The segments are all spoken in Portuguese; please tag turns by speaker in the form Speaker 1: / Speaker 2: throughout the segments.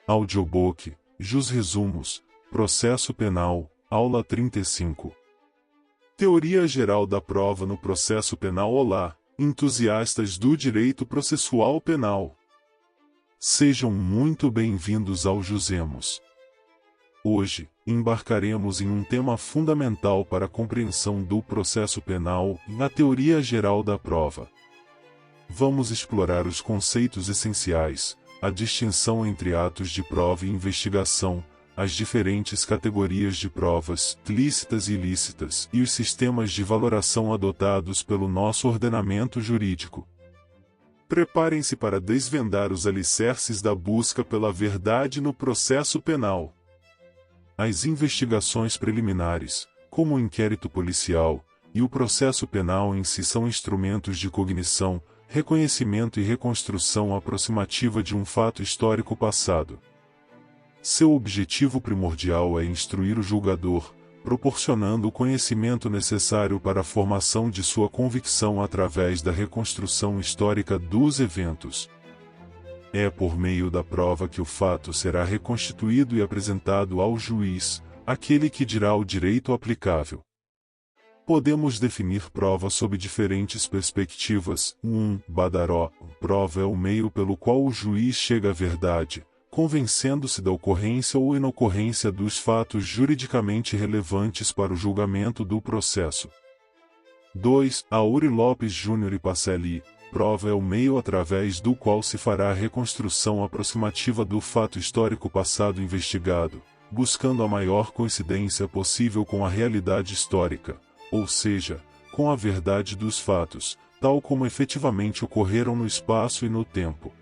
Speaker 1: Audiobook, Jus Resumos, Processo Penal, Aula 35. Teoria Geral da Prova no Processo Penal. Olá, entusiastas do direito processual penal. Sejam muito bem-vindos ao Jusemos. Hoje, embarcaremos em um tema fundamental para a compreensão do processo penal, na teoria geral da prova. Vamos explorar os conceitos essenciais, a distinção entre atos de prova e investigação, as diferentes categorias de provas, lícitas e ilícitas, e os sistemas de valoração adotados pelo nosso ordenamento jurídico. Preparem-se para desvendar os alicerces da busca pela verdade no processo penal. As investigações preliminares, como o inquérito policial, e o processo penal em si são instrumentos de cognição, reconhecimento e reconstrução aproximativa de um fato histórico passado. Seu objetivo primordial é instruir o julgador, proporcionando o conhecimento necessário para a formação de sua convicção através da reconstrução histórica dos eventos. É por meio da prova que o fato será reconstituído e apresentado ao juiz, aquele que dirá o direito aplicável. Podemos definir prova sob diferentes perspectivas. 1. Badaró. Prova é o meio pelo qual o juiz chega à verdade, convencendo-se da ocorrência ou inocorrência dos fatos juridicamente relevantes para o julgamento do processo. 2. Auri Lopes Júnior e Pacelli. Prova é o meio através do qual se fará a reconstrução aproximativa do fato histórico passado investigado, buscando a maior coincidência possível com a realidade histórica, ou seja, com a verdade dos fatos, tal como efetivamente ocorreram no espaço e no tempo.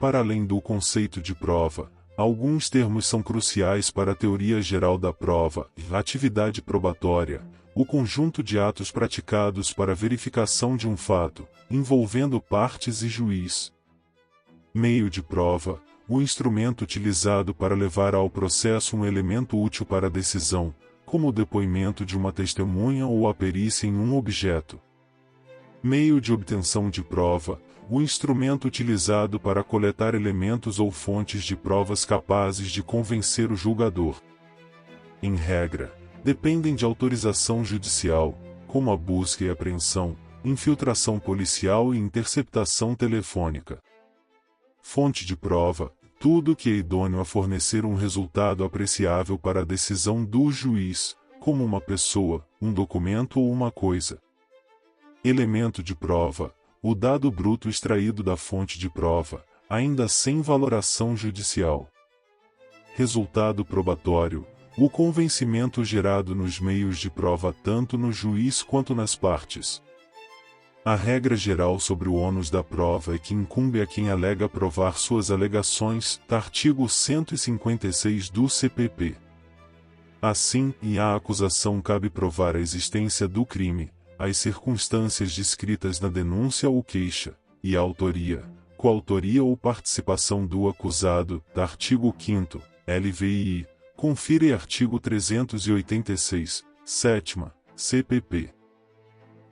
Speaker 1: Para além do conceito de prova, alguns termos são cruciais para a teoria geral da prova: atividade probatória, o conjunto de atos praticados para a verificação de um fato, envolvendo partes e juiz. Meio de prova, o instrumento utilizado para levar ao processo um elemento útil para a decisão, como o depoimento de uma testemunha ou a perícia em um objeto. Meio de obtenção de prova, o instrumento utilizado para coletar elementos ou fontes de provas capazes de convencer o julgador. Em regra, dependem de autorização judicial, como a busca e apreensão, infiltração policial e interceptação telefônica. Fonte de prova: tudo que é idôneo a fornecer um resultado apreciável para a decisão do juiz, como uma pessoa, um documento ou uma coisa. Elemento de prova: o dado bruto extraído da fonte de prova, ainda sem valoração judicial. Resultado probatório: o convencimento gerado nos meios de prova tanto no juiz quanto nas partes. A regra geral sobre o ônus da prova é que incumbe a quem alega provar suas alegações, artigo 156 do CPP. Assim, à acusação cabe provar a existência do crime, as circunstâncias descritas na denúncia ou queixa, e a autoria, coautoria ou participação do acusado, artigo 5º, LVI, confira artigo 386, 7ª, CPP.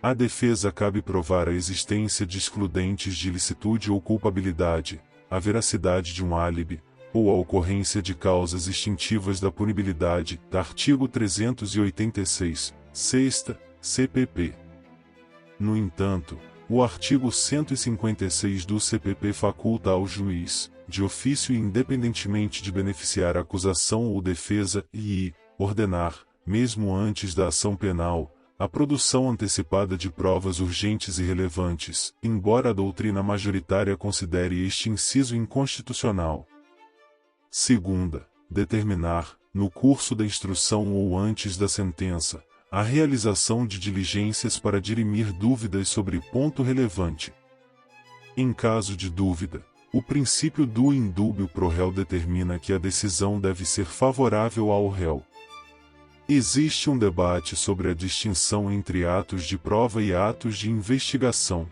Speaker 1: À defesa cabe provar a existência de excludentes de ilicitude ou culpabilidade, a veracidade de um álibi, ou a ocorrência de causas extintivas da punibilidade, artigo 386, 6ª, CPP. No entanto, o artigo 156 do CPP faculta ao juiz, de ofício e independentemente de beneficiar a acusação ou defesa, ordenar, mesmo antes da ação penal, a produção antecipada de provas urgentes e relevantes, embora a doutrina majoritária considere este inciso inconstitucional. Segunda, determinar, no curso da instrução ou antes da sentença, a realização de diligências para dirimir dúvidas sobre ponto relevante. Em caso de dúvida, o princípio do indúbio pro réu determina que a decisão deve ser favorável ao réu. Existe um debate sobre a distinção entre atos de prova e atos de investigação.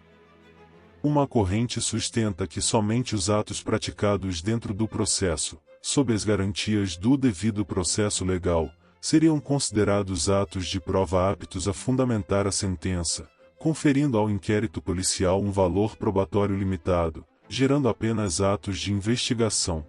Speaker 1: Uma corrente sustenta que somente os atos praticados dentro do processo, sob as garantias do devido processo legal, seriam considerados atos de prova aptos a fundamentar a sentença, conferindo ao inquérito policial um valor probatório limitado, gerando apenas atos de investigação.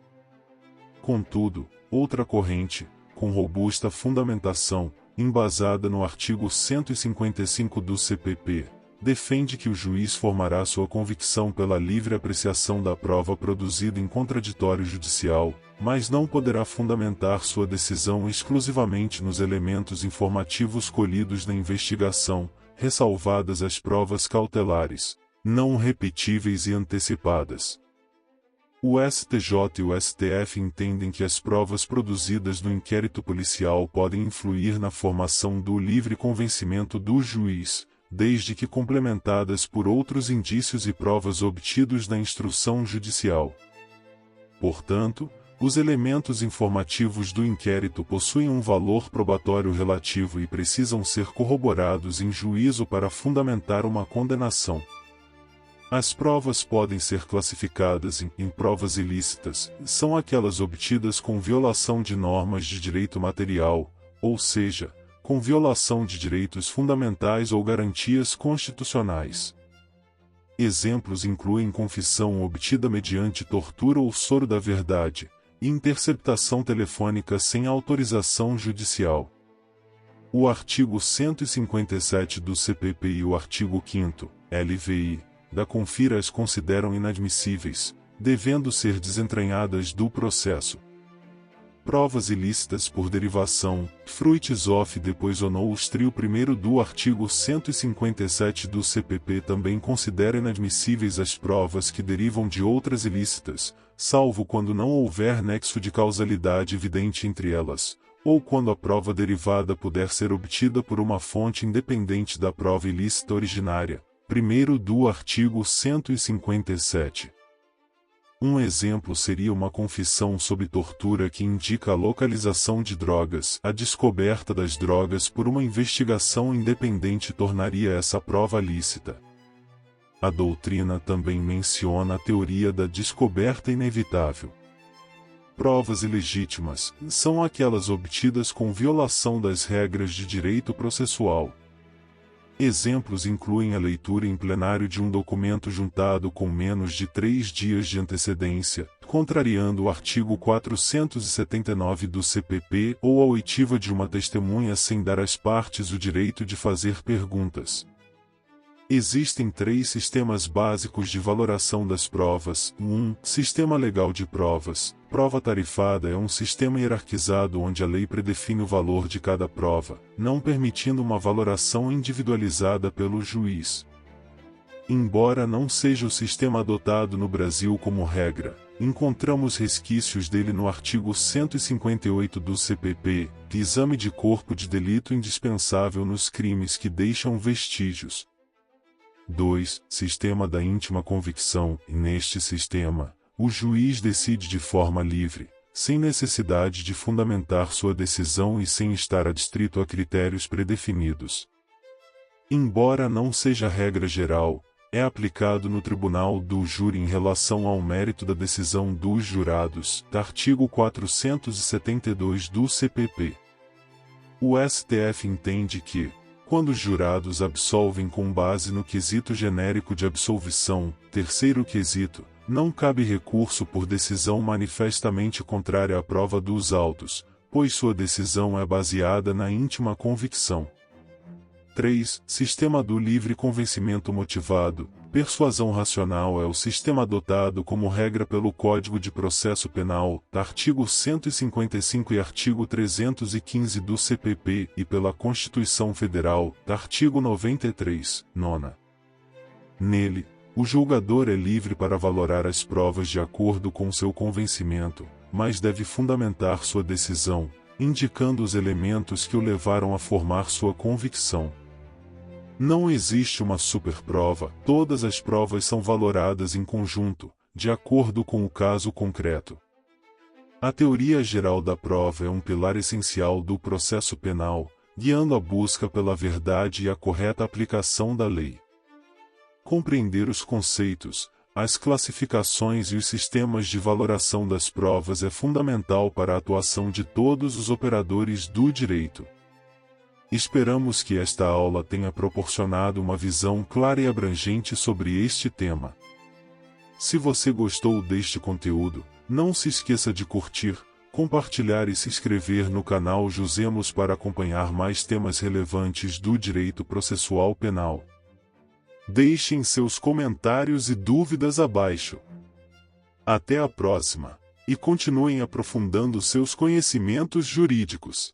Speaker 1: Contudo, outra corrente, com robusta fundamentação, embasada no artigo 155 do CPP, defende que o juiz formará sua convicção pela livre apreciação da prova produzida em contraditório judicial, mas não poderá fundamentar sua decisão exclusivamente nos elementos informativos colhidos na investigação, ressalvadas as provas cautelares, não repetíveis e antecipadas. O STJ e o STF entendem que as provas produzidas no inquérito policial podem influir na formação do livre convencimento do juiz, desde que complementadas por outros indícios e provas obtidos na instrução judicial. Portanto, os elementos informativos do inquérito possuem um valor probatório relativo e precisam ser corroborados em juízo para fundamentar uma condenação. As provas podem ser classificadas em provas ilícitas, são aquelas obtidas com violação de normas de direito material, ou seja, com violação de direitos fundamentais ou garantias constitucionais. Exemplos incluem confissão obtida mediante tortura ou soro da verdade, e interceptação telefônica sem autorização judicial. O artigo 157 do CPP e o artigo 5º, LVI, da Confira as consideram inadmissíveis, devendo ser desentranhadas do processo. Provas ilícitas por derivação, fruitis of depois ou no trio 1º do artigo 157 do CPP também considera inadmissíveis as provas que derivam de outras ilícitas, salvo quando não houver nexo de causalidade evidente entre elas, ou quando a prova derivada puder ser obtida por uma fonte independente da prova ilícita originária. 1º do artigo 157. Um exemplo seria uma confissão sob tortura que indica a localização de drogas. A descoberta das drogas por uma investigação independente tornaria essa prova lícita. A doutrina também menciona a teoria da descoberta inevitável. Provas ilegítimas são aquelas obtidas com violação das regras de direito processual. Exemplos incluem a leitura em plenário de um documento juntado com menos de 3 dias de antecedência, contrariando o artigo 479 do CPP, ou a oitiva de uma testemunha sem dar às partes o direito de fazer perguntas. Existem 3 sistemas básicos de valoração das provas. 1. Sistema legal de provas. Prova tarifada é um sistema hierarquizado onde a lei predefine o valor de cada prova, não permitindo uma valoração individualizada pelo juiz. Embora não seja o sistema adotado no Brasil como regra, encontramos resquícios dele no artigo 158 do CPP, exame de corpo de delito indispensável nos crimes que deixam vestígios. 2. Sistema da íntima convicção. Neste sistema, o juiz decide de forma livre, sem necessidade de fundamentar sua decisão e sem estar adstrito a critérios predefinidos. Embora não seja regra geral, é aplicado no tribunal do júri em relação ao mérito da decisão dos jurados. Artigo 472 do CPP. O STF entende que, quando os jurados absolvem com base no quesito genérico de absolvição, terceiro quesito, não cabe recurso por decisão manifestamente contrária à prova dos autos, pois sua decisão é baseada na íntima convicção. 3. Sistema do livre convencimento motivado. Persuasão racional é o sistema adotado como regra pelo Código de Processo Penal, artigo 155 e artigo 315 do CPP, e pela Constituição Federal, artigo 93, nona. Nele, o julgador é livre para valorar as provas de acordo com seu convencimento, mas deve fundamentar sua decisão, indicando os elementos que o levaram a formar sua convicção. Não existe uma superprova, todas as provas são valoradas em conjunto, de acordo com o caso concreto. A teoria geral da prova é um pilar essencial do processo penal, guiando a busca pela verdade e a correta aplicação da lei. Compreender os conceitos, as classificações e os sistemas de valoração das provas é fundamental para a atuação de todos os operadores do direito. Esperamos que esta aula tenha proporcionado uma visão clara e abrangente sobre este tema. Se você gostou deste conteúdo, não se esqueça de curtir, compartilhar e se inscrever no canal Jusemos para acompanhar mais temas relevantes do direito processual penal. Deixem seus comentários e dúvidas abaixo. Até a próxima, e continuem aprofundando seus conhecimentos jurídicos.